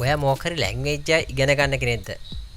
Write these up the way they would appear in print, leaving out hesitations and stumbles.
ඔයා මොකක් හරි ලැන්ග්වේජ් එක ඉගෙන ගන්න කෙනෙක්ද?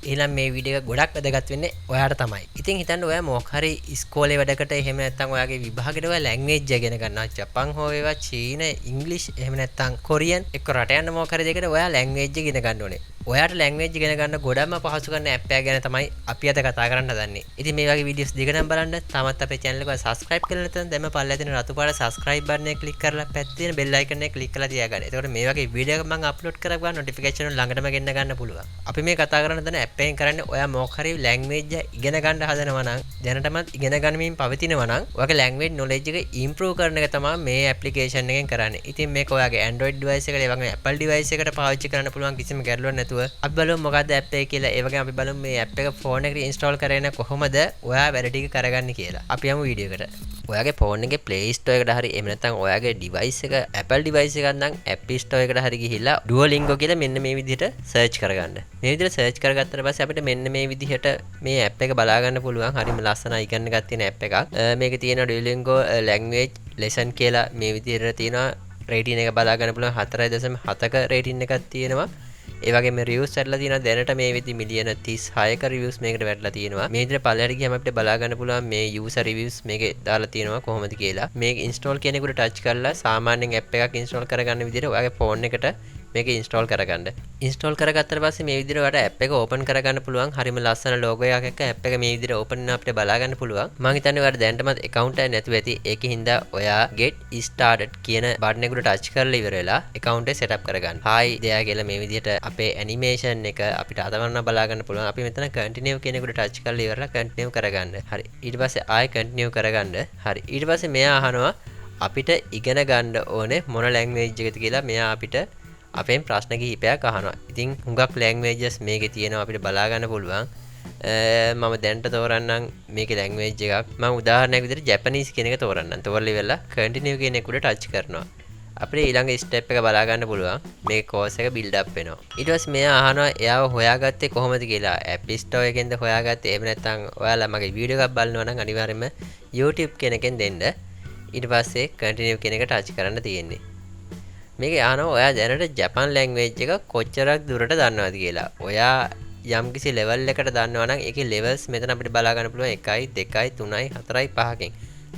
එහෙනම් මේ වීඩියෝ එක ගොඩක් වැදගත් වෙන්නේ ඔයාට තමයි. ඉතින් හිතන්න ඔයා මොකක් හරි ඉස්කෝලේ වැඩකට එහෙම නැත්නම් ඔයාගේ විභාගෙට ඔයා ලැන්ග්වේජ් එක ඉගෙන ගන්නවා. ජපන් හෝ වේවා, චීන, ඉංග්‍රීසි එහෙම නැත්නම් කොරියන් එක්ක රට යන මොකක් හරි දෙයකට ඔයා ලැන්ග්වේජ් එක ඉගෙන ගන්න ඕනේ. ඔයාට ලැන්ග්වේජ් ඉගෙන ගන්න ගොඩක්ම පහසු කරන ඇප් එකක් ගැන තමයි අපි අද කතා කරන්න හදන්නේ. ඉතින් මේ වගේ වීඩියෝස් දිගටම බලන්න තාමත් අපේ channel එක subscribe කරලා නැත්නම් දැන්ම පල්ලෙහා තියෙන රතු පාට subscribe button එක click කරලා පැත්තේ තියෙන bell icon එක click කරලා තියාගන්න. එතකොට මේ වගේ වීඩියෝ එකක් මම upload කරගන්න notification එක ළඟටම ගෙන්න ගන්න පුළුවන්. අපි මේ කතා කරන දන ඇප් එකෙන් කරන්නේ ඔයා මොකක් හරි ලැන්ග්වේජ් එක ඉගෙන ගන්න හදනවා නම් දැනටමත් ඉගෙන ගන්නමින් පවතිනවා නම් ඔයාගේ ලැන්ග්වේජ් knowledge එක improve කරන එක තමයි මේ application එකෙන් කරන්නේ. ඉතින් මේක ඔයාගේ Android device එකට ඒ වගේම Apple device එකට පාවිච්චි කරන්න පුළුවන් කිසිම ගැටලුවක් නැතුව. අපි බලමු මොකක්ද ඇප් එක කියලා. ඒ වගේම අපි බලමු මේ ඇප් එක ෆෝන් එකට ඉන්ස්ටෝල් කරගෙන කොහොමද ඔයා වැඩ ටික කරගන්නේ කියලා. අපි යමු වීඩියෝ එකට. ඔයාගේ ෆෝන් එකේ Play Store එකට හරි එහෙම නැත්නම් ඔයාගේ device එක Apple device එකක් නම් App Store එකට හරි ගිහිල්ලා Duolingo කියලා මෙන්න මේ විදිහට search කරගන්න. මේ විදිහට search කරගත්තට පස්සේ අපිට මෙන්න මේ විදිහට මේ app එක බලා ගන්න පුළුවන්. හරිම ලස්සන icon එකක් තියෙන app එකක්. මේකේ තියෙනවා Duolingo language lesson කියලා මේ විදිහට තියෙනවා. rating එක බලා ගන්න පුළුවන් 4.7ක rating එකක් තියෙනවා. ඒ වගේම රිව්ස් ඇටලා තියෙනවා දැනට මේ වෙදි මිලියන 36ක රිව්ස් මේකට වැටලා තියෙනවා. මේ විදිහට පල්ලෙහාට ගියාම අපිට බලා ගන්න පුළුවන් මේ යූසර් රිව්ස් මේකේ දාලා තියෙනවා කොහොමද කියලා. මේක ඉන්ස්ටෝල් කියන එකට ටච් කරලා සාමාන්‍යයෙන් ඇප් එකක් ඉන්ස්ටෝල් කරගන්න විදිහට ඔයාගේ ෆෝන් එකට මේක ඉන්ස්ටෝල් කරගන්න. ඉන්ස්ටෝල් කරගත්තට පස්සේ මේ විදිහට ඔයාලට ඇප් එක ඕපන් කරගන්න පුළුවන්. හරිම ලස්සන ලෝගෝ එකක් එක්ක ඇප් එක මේ විදිහට ඕපන් වෙන අපිට බලා ගන්න පුළුවන්. මම හිතන්නේ ඔයාලට දැනටමත් account එකක් නැතුව ඇති. ඒකෙන් හින්දා ඔයා get started කියන බටන් එකට ටච් කරලා ඉවර වෙලා account එක set up කරගන්න. hi there කියලා මේ විදිහට අපේ animation එක අපිට අතවන්න බලා ගන්න පුළුවන්. අපි මෙතන continue කියන එකට ටච් කරලා ඉවරලා continue කරගන්න. හරි. ඊට පස්සේ ආයෙ continue කරගන්න. හරි. ඊට පස්සේ මෙයා අහනවා අපිට ඉගෙන ගන්න ඕනේ මොන language එකද කියලා. මෙයා අපිට අපෙන් ප්‍රශ්න කිහිපයක් අහනවා. ඉතින් හුඟක් languages මේකේ තියෙනවා අපිට බලා ගන්න පුළුවන්. මම දැන්ට තෝරන්නම් මේකේ language එකක්. මම උදාහරණයක් විදිහට Japanese කියන එක තෝරන්නම්. තෝරලා ඉවරලා continue කියන එකට ටච් කරනවා. අපිට ඊළඟ step එක බලා ගන්න පුළුවන්. මේ course එක build up වෙනවා. ඊට පස්සේ මෙයා අහනවා එයාව හොයාගත්තේ කොහොමද කියලා. App Store එකෙන්ද හොයාගත්තේ? එහෙම නැත්නම් ඔයාලා මගේ වීඩියෝ එකක් බලනවා නම් අනිවාර්යයෙන්ම YouTube කියන එකෙන් දෙන්න. ඊට පස්සේ continue කියන එක ටච් කරන්න තියෙන්නේ. මේක අහනවා ඔයා දැනට ජපන් ලැන්ග්වේජ් එක කොච්චරක් දුරට දන්නවද කියලා. ඔයා යම්කිසි ලෙවල් එකකට දන්නවා නම් ඒකේ levels මෙතන අපිට බලා ගන්න පුළුවන් 1යි 2යි 3යි 4යි 5කින්.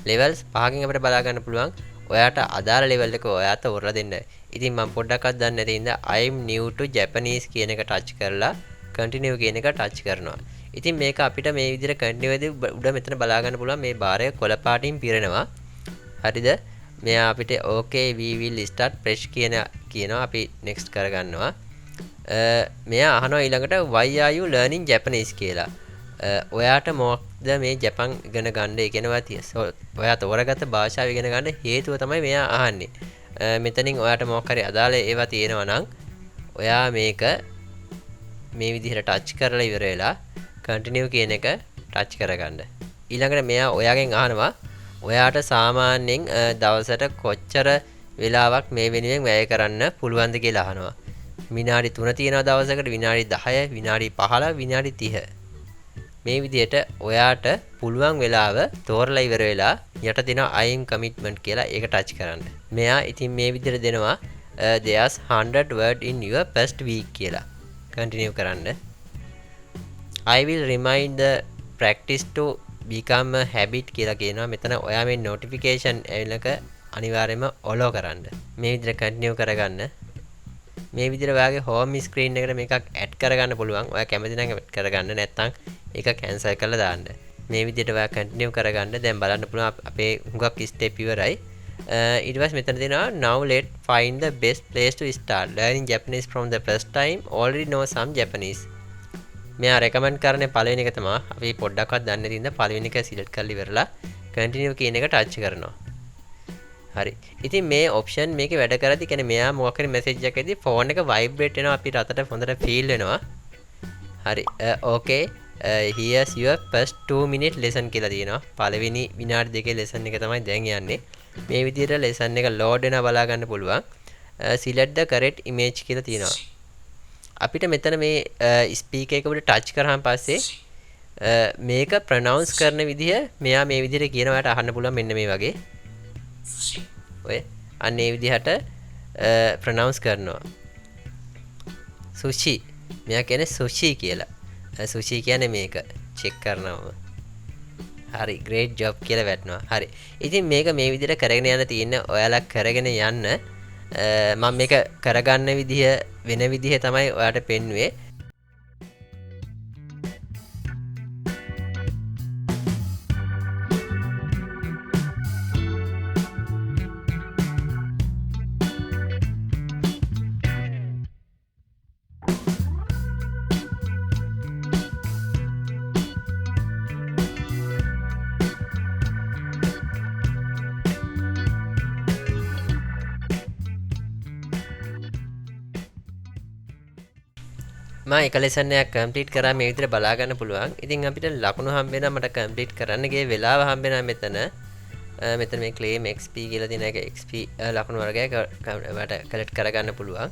levels 5කින් අපිට බලා ගන්න පුළුවන්. ඔයාට අදාළ level එක ඔයා තෝරලා දෙන්න. ඉතින් මම පොඩ්ඩක්වත් දන්නේ නැති හින්දා I'm new to Japanese කියන එක ටච් කරලා continue කියන එක ටච් කරනවා. ඉතින් මේක අපිට මේ විදිහට continue වෙදී උඩ මෙතන බලා ගන්න පුළුවන් මේ බාරය කොළ පාටින් පිරෙනවා. හරිද? මෙයා අපිට okay we will start fresh කියනවා අපි next කරගන්නවා. මෙයා අහනවා ඊළඟට why are you learning Japanese කියලා. ඔයාට මොකක්ද මේ ජපන් ඉගෙන ගන්න ඔයා තෝරගත්ත භාෂාව ඉගෙන ගන්න හේතුව තමයි මෙයා අහන්නේ. මෙතනින් ඔයාට මොකක් හරි අදාළ ඒවා තියෙනවා නම් ඔයා මේක මේ විදිහට ටච් කරලා ඉවර වෙලා continue කියන එක ටච් කරගන්න. ඊළඟට මෙයා ඔයාගෙන් අහනවා ඔයාට සාමාන්‍යයෙන් දවසට කොච්චර වෙලාවක් මේ වෙනුවෙන් වැය කරන්න පුළුවන්ද කියලා අහනවා. විනාඩි 3 තියෙනවා දවසකට, විනාඩි 10, විනාඩි 15, විනාඩි 30. මේ විදිහට ඔයාට පුළුවන් වෙලාව තෝරලා ඉවර වෙලා යට දෙනවා I am commitment කියලා ඒක ටච් කරන්න. මෙයා ඉතින් මේ විදිහට දෙනවා there's 100 word in your first week කියලා. continue කරන්න. I will remind the practice to become a habit කියලා කියනවා. මෙතන ඔයා මේ notification එනක අනිවාර්යයෙන්ම ඔලෝ කරන්න. මේ විදිහට continue කරගන්න. මේ විදිහට ඔයාගේ home screen එකට මේකක් add කරගන්න පුළුවන්. ඔයා කැමති නම් add කරගන්න. නැත්නම් ඒක cancel කරලා දාන්න. මේ විදිහට ඔයා continue කරගන්න. දැන් බලන්න පුළුවන් අපේ හුඟක් step ඉවරයි. ඊට පස්සේ මෙතන තියෙනවා now let's find the best place to start learning Japanese from the first time already know some Japanese. මෙයා රෙකමන්ඩ් කරන්නේ පළවෙනි එක තමයි. අපි පොඩ්ඩක්වත් දන්නේ නැති ඉඳන් පළවෙනි එක සිලෙක්ට් කරලා ඉවරලා continue කියන එක ටච් කරනවා. හරි. ඉතින් මේ ඔප්ෂන් මේකේ වැඩ කරද්දි කියන්නේ මෙයා මොකක් හරි මැසේජ් එකක් එද්දි ෆෝන් එක ভাইබ්‍රේට් වෙනවා අපිට අතට හොඳට ෆීල් වෙනවා. හරි. okay here's your first 2 minute lesson කියලා තියෙනවා. පළවෙනි විනාඩි දෙකේ lesson එක තමයි දැන් යන්නේ. මේ විදිහට lesson එක load වෙනවා බලා ගන්න පුළුවන්. select the correct image කියලා තියෙනවා. අපිට මෙතන මේ ස්පීකර් එක උඩ ටච් කරාන් පස්සේ මේක ප්‍රොනවුන්ස් කරන විදිහ මෙයා මේ විදිහට කියනවාට අහන්න පුළුවන් මෙන්න මේ වගේ. ඔය අන්න ඒ විදිහට ප්‍රොනවුන්ස් කරනවා. සුෂි. මෙයා කියන්නේ සුෂි කියලා. සුෂි කියන්නේ මේක චෙක් කරනවම. හරි ග්‍රේට් ජොබ් කියලා වැටෙනවා. හරි. ඉතින් මේක මේ විදිහට කරගෙන යන්න තියෙන ඔයාලා කරගෙන යන්න මම මේක කරගන්න විදිහ වෙන විදිහ තමයි ඔයාලට පෙන්වුවේ. එක ලෙසන් එකක් කම්ප්ලීට් කරා මේ විදිහට බලා ගන්න පුළුවන්. ඉතින් අපිට ලකුණු හම්බ වෙනවා මට කම්ප්ලීට් කරන්න ගිය වෙලාව හම්බ වෙනවා මෙතන. මෙතන මේ claim XP කියලා තියෙන එක XP ලකුණු වර්ගයක් මට කලෙක්ට් කරගන්න පුළුවන්.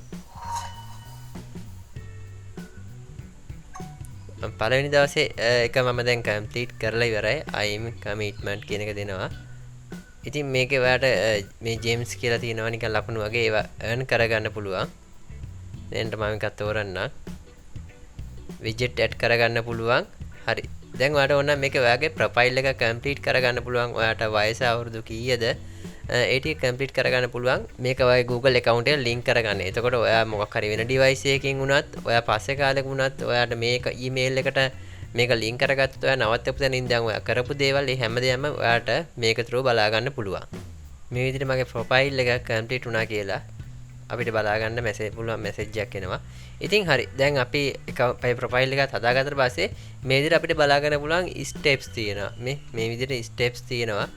පළවෙනි දවසේ එක මම දැන් කම්ප්ලීට් කරලා ඉවරයි. I'm commitment කියන එක දෙනවා. ඉතින් මේකේ ඔයාලට මේ ජේම්ස් කියලා තියෙනවා නිකන් ලකුණු වගේ ඒවා earn කරගන්න පුළුවන්. දැන් මම එකක් තෝරන්නම්. widget add කරගන්න පුළුවන්. හරි. දැන් ඔයාලට ඕන මේක ඔයාගේ ප්‍රොෆයිල් එක කම්ප්ලීට් කරගන්න පුළුවන්. ඔයාට වයස අවුරුදු කීයද? ඒ ටික කම්ප්ලීට් කරගන්න පුළුවන්. මේක ඔයාගේ Google account එකට link කරගන්න. එතකොට ඔයා මොකක් හරි වෙන device එකකින් වුණත්, ඔයා පස්සේ කාලෙක වුණත් ඔයාට මේක email එකට මේක link කරගත්තොත් ඔයා නවත්තපු තැන ඉඳන් ඔයා කරපු දේවල් මේ හැමදේම ඔයාට මේක through බලා ගන්න පුළුවන්. මේ විදිහට මගේ ප්‍රොෆයිල් එක කම්ප්ලීට් වුණා කියලා අපිට බලා ගන්න පුළුවන් මැසේජ් එකක් එනවා. ඉතින් හරි. දැන් අපි අපේ ප්‍රොෆයිල් එකත් හදාගත්තට පස්සේ මේ විදිහට අපිට බලා ගන්න පුළුවන් ස්ටෙප්ස් තියෙනවා. මේ විදිහට ස්ටෙප්ස් තියෙනවා.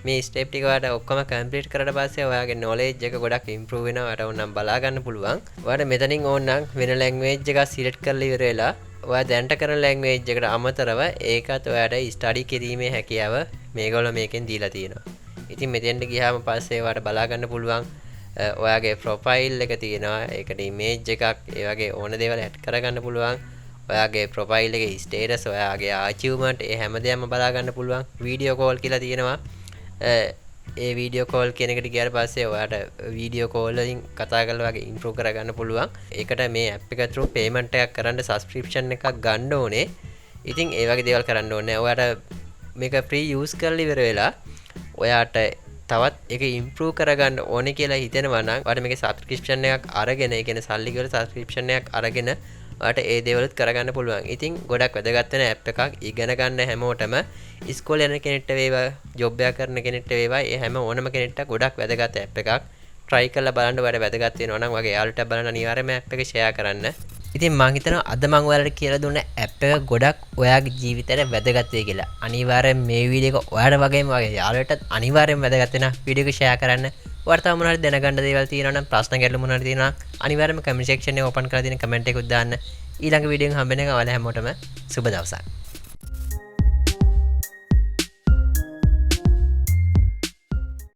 මේ ස්ටෙප් ටික ඔයාලට ඔක්කොම කම්ප්ලීට් කරලා පස්සේ ඔයාගේ knowledge එක ගොඩක් improve වෙනවා. ඔයාලට ඕනනම් බලා ගන්න පුළුවන්. ඔයාලට මෙතනින් ඕනනම් වෙන language එකක් select කරලා ඉවර වෙලා ඔයා දැනට කරන language එකට අමතරව ඒකත් ඔයාලට study කිරීමේ හැකියාව මේගොල්ලෝ මේකෙන් දීලා තියෙනවා. ඉතින් මෙතෙන්ට ගියාම පස්සේ ඔයාලට බලා ගන්න පුළුවන් ඔයාගේ ප්‍රොෆයිල් එක තියෙනවා. ඒකට ඉමේජ් එකක් ඒ වගේ ඕන දේවල් ඇඩ් කරගන්න පුළුවන්. ඔයාගේ ප්‍රොෆයිල් එකේ ස්ටේටස්, ඔයාගේ අචීව්මන්ට් ඒ හැමදේම බලා ගන්න පුළුවන්. වීඩියෝ කෝල් කියලා තියෙනවා. ඒ වීඩියෝ කෝල් කියන එකට ගියාට පස්සේ ඔයාට වීඩියෝ කෝල් වලින් කතා කරලා වගේ ඉම්ප්‍රූව් කරගන්න පුළුවන්. ඒකට මේ ඇප් එක through payment එකක් කරන්න subscription එකක් ගන්න ඕනේ. ඉතින් ඒ වගේ දේවල් කරන්න ඕනේ. ඔයාට මේක free use කරලා ඉවර වෙලා ඔයාට තවත් එක ඉම්ප්‍රූව් කරගන්න ඕනේ කියලා හිතෙනවා නම් ඔයාලට මේකේ සබ්ස්ක්‍රිප්ෂන් එකක් අරගෙන ඒ කියන්නේ සල්ලි කියලා සබ්ස්ක්‍රිප්ෂන් එකක් අරගෙන ඔයාලට ඒ දේවලුත් කරගන්න පුළුවන්. ඉතින් ගොඩක් වැදගත් වෙන ඇප් එකක්. ඉගෙන ගන්න හැමෝටම ඉස්කෝලේ යන කෙනෙක්ට වේවා, ජොබ් එකක් කරන කෙනෙක්ට වේවා, ඒ හැම ඕනම කෙනෙක්ට ගොඩක් වැදගත් ඇප් එකක්. try කරලා බලන්න ඔයාලට වැදගත් වෙනවා නම් වගේ යාළුවට බලන්න අනිවාර්යයෙන්ම ඇප් එක share කරන්න. ඉතින් මම හිතනවා අද මම ඔයාලට කියලා දුන්න ඇප් එක ගොඩක් ඔයාගේ ජීවිතේට වැදගත් වෙයි කියලා. අනිවාර්යෙන් මේ වීඩියෝ එක ඔයාට වගේම වගේ යාළුවටත් අනිවාර්යෙන් වැදගත් වෙන වීඩියෝ එක share කරන්න. ඔයාලට තව මොනවද දැනගන්න දේවල් තියෙනවා නම් ප්‍රශ්න ගැටලු මොනවද තියෙනවා අනිවාර්යෙන්ම comment section එක open කරලා තියෙන comment එකකුත් දාන්න. ඊළඟ වීඩියෝ එක හම්බෙන්න එක ඔයාලා හැමෝටම සුබ දවසක්.